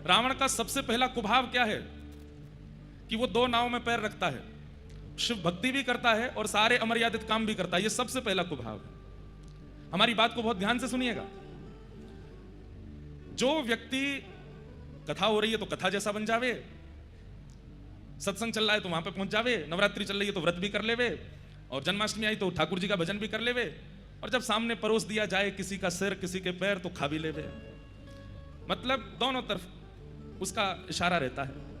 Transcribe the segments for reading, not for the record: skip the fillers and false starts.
रावण का सबसे पहला कुभाव क्या है कि वो दो नाव में पैर रखता है, शिव भक्ति भी करता है और सारे अमर्यादित काम भी करता है। ये सबसे पहला कुभाव है। हमारी बात को बहुत ध्यान से सुनिएगा। जो व्यक्ति कथा हो रही है तो कथा जैसा बन जावे, सत्संग चल रहा है तो वहां पे पहुंच जावे, नवरात्रि चल रही है तो व्रत भी कर लेवे, और जन्माष्टमी आई तो ठाकुर जी का भजन भी कर लेवे, और जब सामने परोस दिया जाए किसी का सिर किसी के पैर तो खा भी लेवे। मतलब दोनों तरफ उसका इशारा रहता है।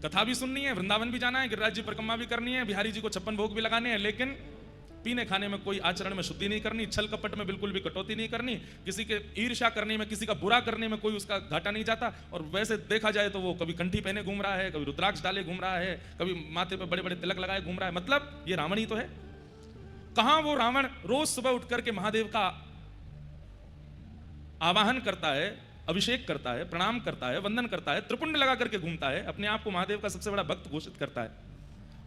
कथा भी सुननी है, वृंदावन भी जाना है, गिरिराज जी परिक्रमा भी करनी है, बिहारी जी को 56 भोग भी लगाने हैं, लेकिन पीने खाने में कोई आचरण में शुद्धि नहीं करनी, छल कपट में बिल्कुल भी कटौती नहीं करनी, किसी के ईर्ष्या करने में, किसी का बुरा करने में कोई उसका घाटा नहीं जाता। और वैसे देखा जाए तो वो कभी कंठी पहने घूम रहा है, कभी रुद्राक्ष डाले घूम रहा है, कभी माथे पे बड़े बड़े तिलक लगाए घूम रहा है। मतलब ये रावण ही तो है। कहां वो रावण रोज सुबह उठ करके महादेव का आवाहन करता है, अभिषेक करता है, प्रणाम करता है, वंदन करता है, त्रिपुंड लगा करके घूमता है, अपने आप को महादेव का सबसे बड़ा भक्त घोषित करता है,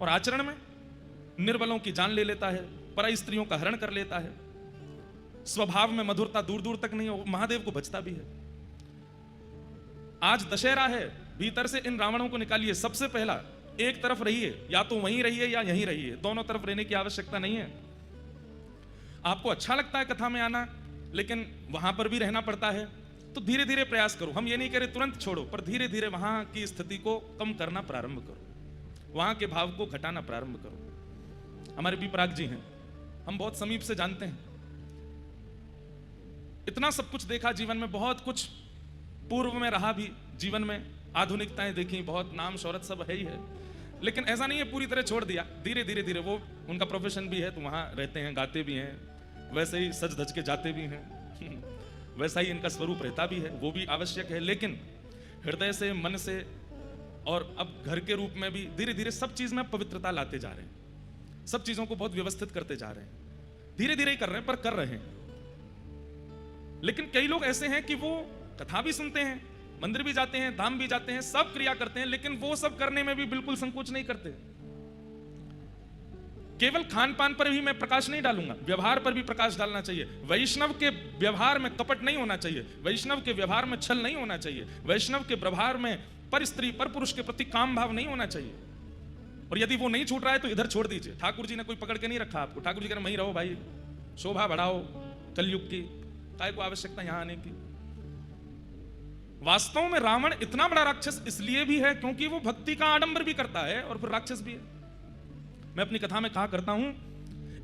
और आचरण में निर्बलों की जान ले लेता है, पराई स्त्रियों का हरण कर लेता है, स्वभाव में मधुरता दूर दूर तक नहीं हो, महादेव को बचता भी है। आज दशहरा है, भीतर से इन रावणों को निकालिए। सबसे पहला एक तरफ रहिए, या तो वहीं रहिए या यहीं रहिए, दोनों तरफ रहने की आवश्यकता नहीं है। आपको अच्छा लगता है कथा में आना, लेकिन वहां पर भी रहना पड़ता है, तो धीरे धीरे प्रयास करो। हम ये नहीं कह रहे तुरंत छोड़ो, पर धीरे धीरे वहां की स्थिति को कम करना प्रारंभ करो, वहां के भाव को घटाना प्रारंभ करो। हमारे विपराग जी हैं, हम बहुत समीप से जानते हैं, इतना सब कुछ देखा जीवन में, बहुत कुछ पूर्व में रहा भी जीवन में, आधुनिकताएं देखी, बहुत नाम शोहरत सब है ही है, लेकिन ऐसा नहीं है पूरी तरह छोड़ दिया। धीरे धीरे धीरे वो उनका प्रोफेशन भी है तो वहां रहते हैं, गाते भी हैं, वैसे ही सज धज के जाते भी हैं वैसा ही इनका स्वरूप रहता भी है, वो भी आवश्यक है। लेकिन हृदय से, मन से, और अब घर के रूप में भी धीरे धीरे सब चीज में पवित्रता लाते जा रहे हैं, सब चीजों को बहुत व्यवस्थित करते जा रहे हैं। धीरे धीरे ही कर रहे हैं, पर कर रहे हैं। लेकिन कई लोग ऐसे हैं कि वो कथा भी सुनते हैं, मंदिर भी जाते हैं, धाम भी जाते हैं, सब क्रिया करते हैं, लेकिन वो सब करने में भी बिल्कुल संकोच नहीं करते। केवल खान पान पर भी मैं प्रकाश नहीं डालूंगा, व्यवहार पर भी प्रकाश डालना चाहिए। वैष्णव के व्यवहार में कपट नहीं होना चाहिए, वैष्णव के व्यवहार में छल नहीं होना चाहिए, वैष्णव के व्यवहार में पर स्त्री पर पुरुष के प्रति काम भाव नहीं होना चाहिए। और यदि वो नहीं छूट रहा है तो इधर छोड़ दीजिए। ठाकुर जी ने कोई पकड़ के नहीं रखा आपको, ठाकुर जी कह रहे वहीं रहो भाई, शोभा बढ़ाओ कलयुग की, काय को आवश्यकता यहां आने की। वास्तव में रावण इतना बड़ा राक्षस इसलिए भी है क्योंकि वो भक्ति का आडंबर भी करता है और फिर राक्षस भी है। मैं अपनी कथा में कहा करता हूं,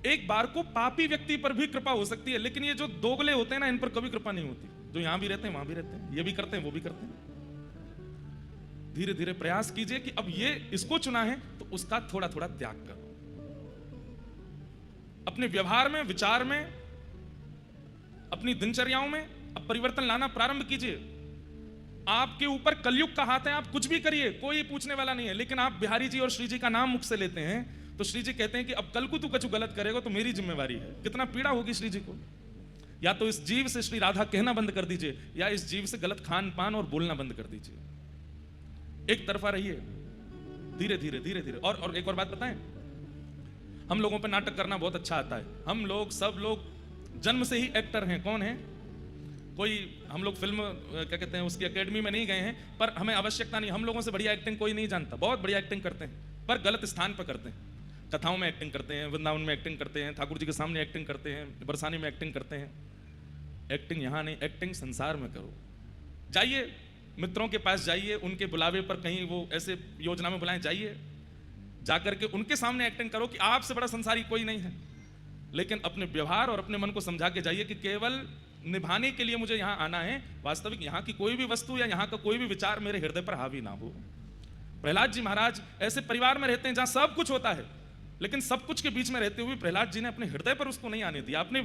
एक बार को पापी व्यक्ति पर भी कृपा हो सकती है, लेकिन ये जो दोगले होते हैं ना, इन पर कभी कृपा नहीं होती। जो यहां भी रहते हैं वहां भी रहते हैं, ये भी करते हैं वो भी करते हैं। धीरे धीरे प्रयास कीजिए कि अब ये इसको चुना है तो उसका थोड़ा थोड़ा त्याग करो। अपने व्यवहार में, विचार में, अपनी दिनचर्याओं में अब परिवर्तन लाना प्रारंभ कीजिए। आपके ऊपर कलयुग का हाथ है, आप कुछ भी करिए, कोई पूछने वाला नहीं है। लेकिन आप बिहारी जी और श्री जी का नाम मुख से लेते हैं तो श्री जी कहते हैं कि अब कल को तू कुछ गलत करेगा तो मेरी जिम्मेवारी है। कितना पीड़ा होगी श्री जी को। या तो इस जीव से श्री राधा कहना बंद कर दीजिए, या इस जीव से गलत खान पान और बोलना बंद कर दीजिए। एक तरफा रहिए, धीरे धीरे धीरे धीरे। और एक और बात बताएं, हम लोगों पर नाटक करना बहुत अच्छा आता है। हम लोग सब लोग जन्म से ही एक्टर हैं। कौन है? कोई हम लोग फिल्म क्या कहते हैं उसकी एकेडमी में नहीं गए हैं, पर हमें आवश्यकता नहीं। हम लोगों से बढ़िया एक्टिंग कोई नहीं जानता, बहुत बढ़िया एक्टिंग करते हैं, पर गलत स्थान पर करते हैं। कथाओं में एक्टिंग करते हैं, वृंदावन में एक्टिंग करते हैं, ठाकुर जी के सामने एक्टिंग करते हैं, बरसाने में एक्टिंग करते हैं। एक्टिंग यहाँ नहीं, एक्टिंग संसार में करो। जाइए मित्रों के पास, जाइए उनके बुलावे पर, कहीं वो ऐसे योजना में बुलाएं, जाइए, जाकर के उनके सामने एक्टिंग करो कि आपसे बड़ा संसारी कोई नहीं है। लेकिन अपने व्यवहार और अपने मन को समझा के जाइए कि केवल निभाने के लिए मुझे यहाँ आना है, वास्तविक यहाँ की कोई भी वस्तु या यहाँ का कोई भी विचार मेरे हृदय पर हावी ना हो। प्रहलाद जी महाराज ऐसे परिवार में रहते हैं जहाँ सब कुछ होता है, लेकिन सब कुछ के बीच में रहते हुए प्रहलाद जी ने अपने हृदय पर उसको नहीं आने दिया। अपने